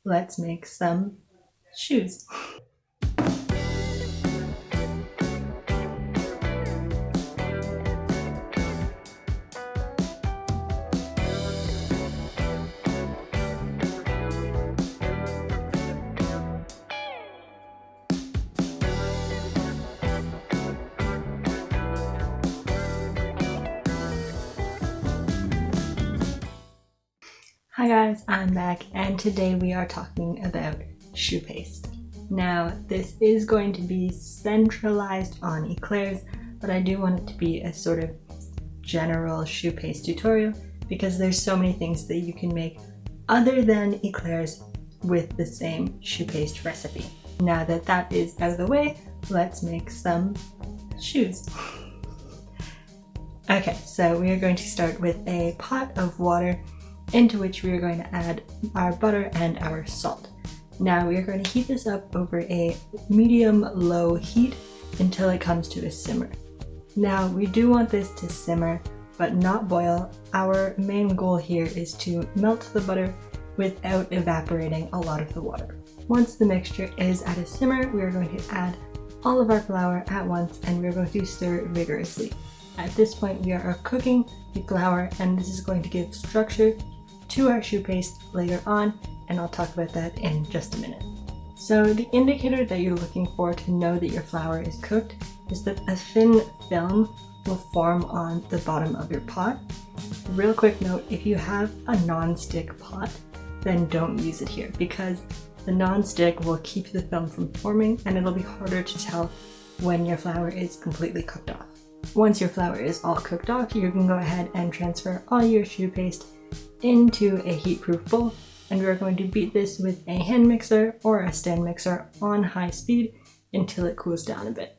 let's make some choux. Hi guys, I'm back and today we are talking about choux paste. Now this is going to be centralized on Eclairs, but I do want it to be a sort of general choux paste tutorial because there's so many things that you can make other than Eclairs with the same choux paste recipe. Now that that is out of the way, let's make some choux. Okay, so we are going to start with a pot of water into which we are going to add our butter and our salt. Now we are going to heat this up over a medium-low heat until it comes to a simmer. Now we do want this to simmer but not boil. Our main goal here is to melt the butter without evaporating a lot of the water. Once the mixture is at a simmer, we are going to add all of our flour at once and we are going to stir vigorously. At this point we are cooking the flour and this is going to give structure to our choux paste later on, and I'll talk about that in just a minute. So the indicator that you're looking for to know that your flour is cooked is that a thin film will form on the bottom of your pot. Real quick note, if you have a non-stick pot, then don't use it here because the non-stick will keep the film from forming and it'll be harder to tell when your flour is completely cooked off. Once your flour is all cooked off, you can go ahead and transfer all your choux paste into a heat-proof bowl, and we're going to beat this with a hand mixer or a stand mixer on high speed until it cools down a bit.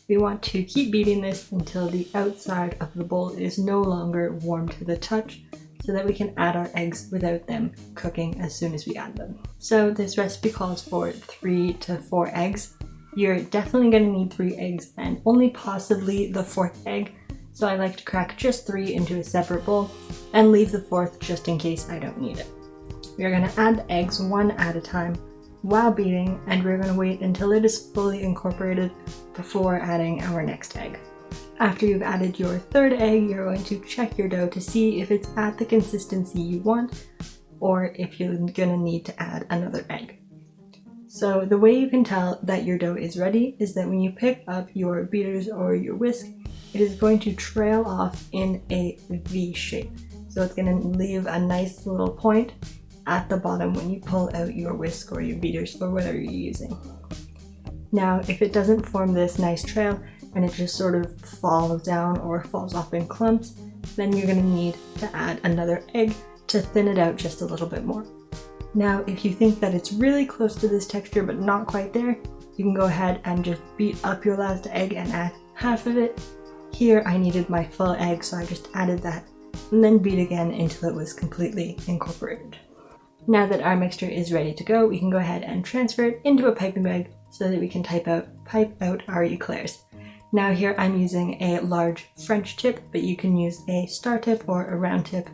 We want to keep beating this until the outside of the bowl is no longer warm to the touch so that we can add our eggs without them cooking as soon as we add them. So this recipe calls for 3 to 4 eggs. You're definitely going to need 3 eggs and only possibly the 4th egg. So I like to crack just 3 into a separate bowl and leave the 4th just in case I don't need it. We are going to add the eggs one at a time while beating, and we're going to wait until it is fully incorporated before adding our next egg. After you've added your 3rd egg, you're going to check your dough to see if it's at the consistency you want or if you're going to need to add another egg. So the way you can tell that your dough is ready is that when you pick up your beaters or your whisk, it is going to trail off in a V shape. So it's going to leave a nice little point at the bottom when you pull out your whisk or your beaters or whatever you're using. Now, if it doesn't form this nice trail and it just sort of falls down or falls off in clumps, then you're going to need to add another egg to thin it out just a little bit more. Now, if you think that it's really close to this texture but not quite there, you can go ahead and just beat up your last egg and add half of it. Here I needed my full egg, so I just added that and then beat again until it was completely incorporated. Now that our mixture is ready to go, we can go ahead and transfer it into a piping bag so that we can pipe out our eclairs. Now here I'm using a large French tip, but you can use a star tip or a round tip.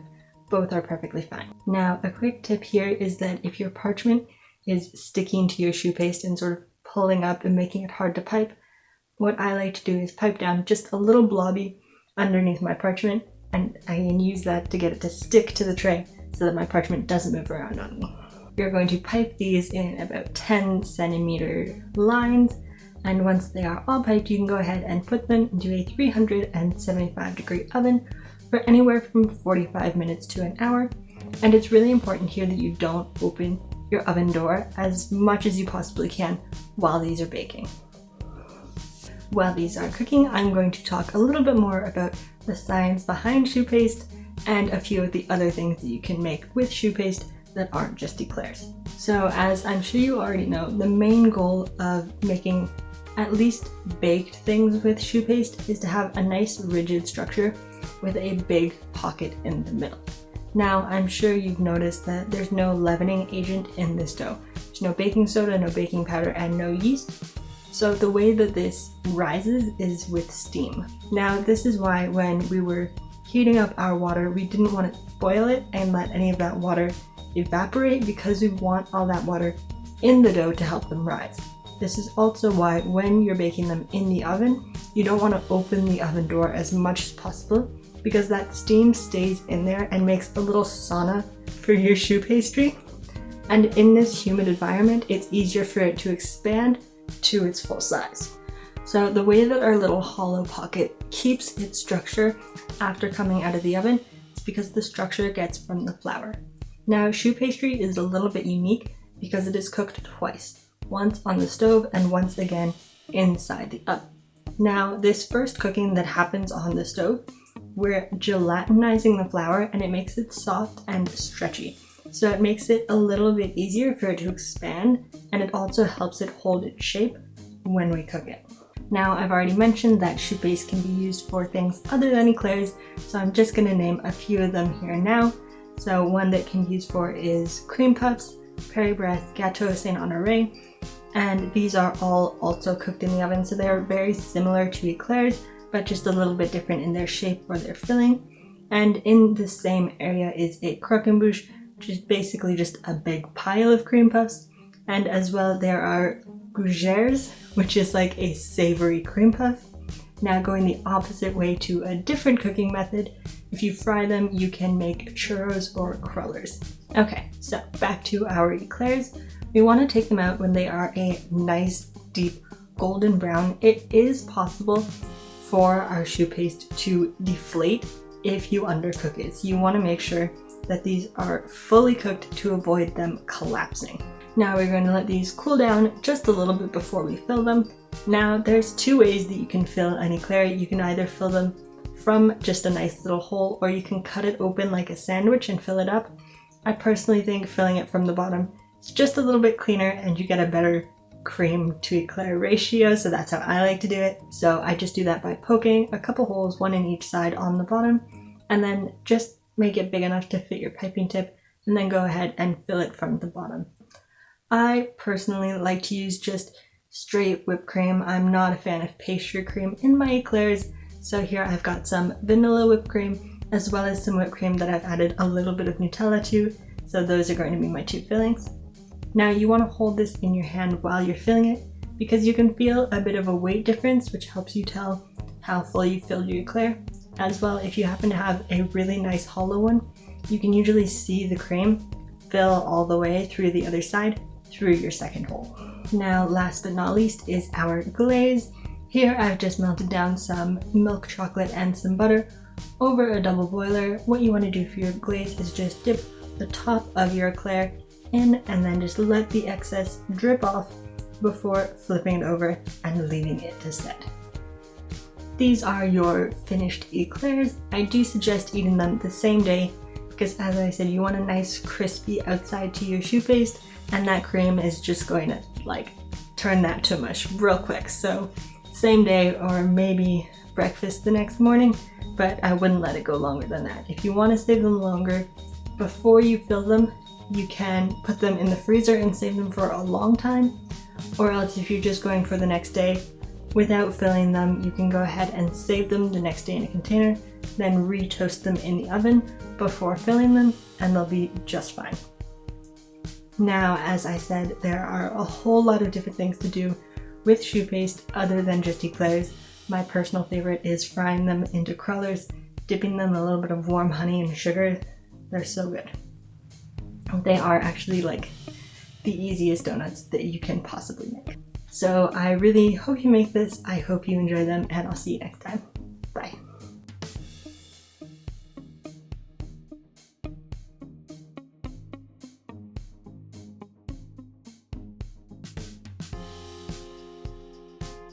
Both are perfectly fine. Now a quick tip here is that if your parchment is sticking to your choux paste and sort of pulling up and making it hard to pipe, what I like to do is pipe down just a little blobby underneath my parchment, and I can use that to get it to stick to the tray so that my parchment doesn't move around on me. We're going to pipe these in about 10 centimeter lines, and once they are all piped, you can go ahead and put them into a 375-degree oven for anywhere from 45 minutes to an hour. And it's really important here that you don't open your oven door as much as you possibly can while these are baking. While these are cooking, I'm going to talk a little bit more about the science behind choux paste and a few of the other things that you can make with choux paste that aren't just eclairs. So as I'm sure you already know, the main goal of making at least baked things with choux paste is to have a nice rigid structure with a big pocket in the middle. Now I'm sure you've noticed that there's no leavening agent in this dough. There's no baking soda, no baking powder, and no yeast. So the way that this rises is with steam. Now this is why when we were heating up our water, we didn't want to boil it and let any of that water evaporate because we want all that water in the dough to help them rise. This is also why when you're baking them in the oven, you don't want to open the oven door as much as possible because that steam stays in there and makes a little sauna for your choux pastry. And in this humid environment, it's easier for it to expand to its full size. So the way that our little hollow pocket keeps its structure after coming out of the oven is because the structure gets from the flour. Now, choux pastry is a little bit unique because it is cooked twice, once on the stove and once again inside the oven. Now, this first cooking that happens on the stove, we're gelatinizing the flour and it makes it soft and stretchy. So it makes it a little bit easier for it to expand, and it also helps it hold its shape when we cook it. Now, I've already mentioned that choux paste can be used for things other than eclairs, so I'm just going to name a few of them here now. So one that can be used for is cream puffs, brest, gateau, honore, and these are all also cooked in the oven, so they're very similar to eclairs, but just a little bit different in their shape or their filling. And in the same area is a croquembouche, which is basically just a big pile of cream puffs. And as well, there are gougeres, which is like a savory cream puff. Now, going the opposite way to a different cooking method, if you fry them, you can make churros or crullers. Okay, so back to our eclairs. We want to take them out when they are a nice, deep golden brown. It is possible for our choux paste to deflate if you undercook it. So you want to make sure that these are fully cooked to avoid them collapsing. Now we're going to let these cool down just a little bit before we fill them. Now there's two ways that you can fill an eclair. You can either fill them from just a nice little hole, or you can cut it open like a sandwich and fill it up. I personally think filling it from the bottom is just a little bit cleaner and you get a better cream to eclair ratio, so that's how I like to do it. So I just do that by poking a couple holes, one in each side on the bottom, and then just make it big enough to fit your piping tip, and then go ahead and fill it from the bottom. I personally like to use just straight whipped cream. I'm not a fan of pastry cream in my eclairs, so here I've got some vanilla whipped cream as well as some whipped cream that I've added a little bit of Nutella to, so those are going to be my two fillings. Now you want to hold this in your hand while you're filling it because you can feel a bit of a weight difference, which helps you tell how full you filled your eclair. As well, if you happen to have a really nice hollow one, you can usually see the cream fill all the way through the other side through your second hole. Now, last but not least is our glaze. Here I've just melted down some milk chocolate and some butter over a double boiler. What you want to do for your glaze is just dip the top of your eclair in and then just let the excess drip off before flipping it over and leaving it to set. These are your finished eclairs. I do suggest eating them the same day because, as I said, you want a nice crispy outside to your choux paste, and that cream is just going to turn that to mush real quick. So same day or maybe breakfast the next morning, but I wouldn't let it go longer than that. If you want to save them longer, before you fill them, you can put them in the freezer and save them for a long time, or else if you're just going for the next day, without filling them, you can go ahead and save them the next day in a container, then re-toast them in the oven before filling them, and they'll be just fine. Now, as I said, there are a whole lot of different things to do with choux paste other than just eclairs. My personal favorite is frying them into crullers, dipping them in a little bit of warm honey and sugar. They're so good. They are actually the easiest donuts that you can possibly make. So I really hope you make this. I hope you enjoy them, and I'll see you next time.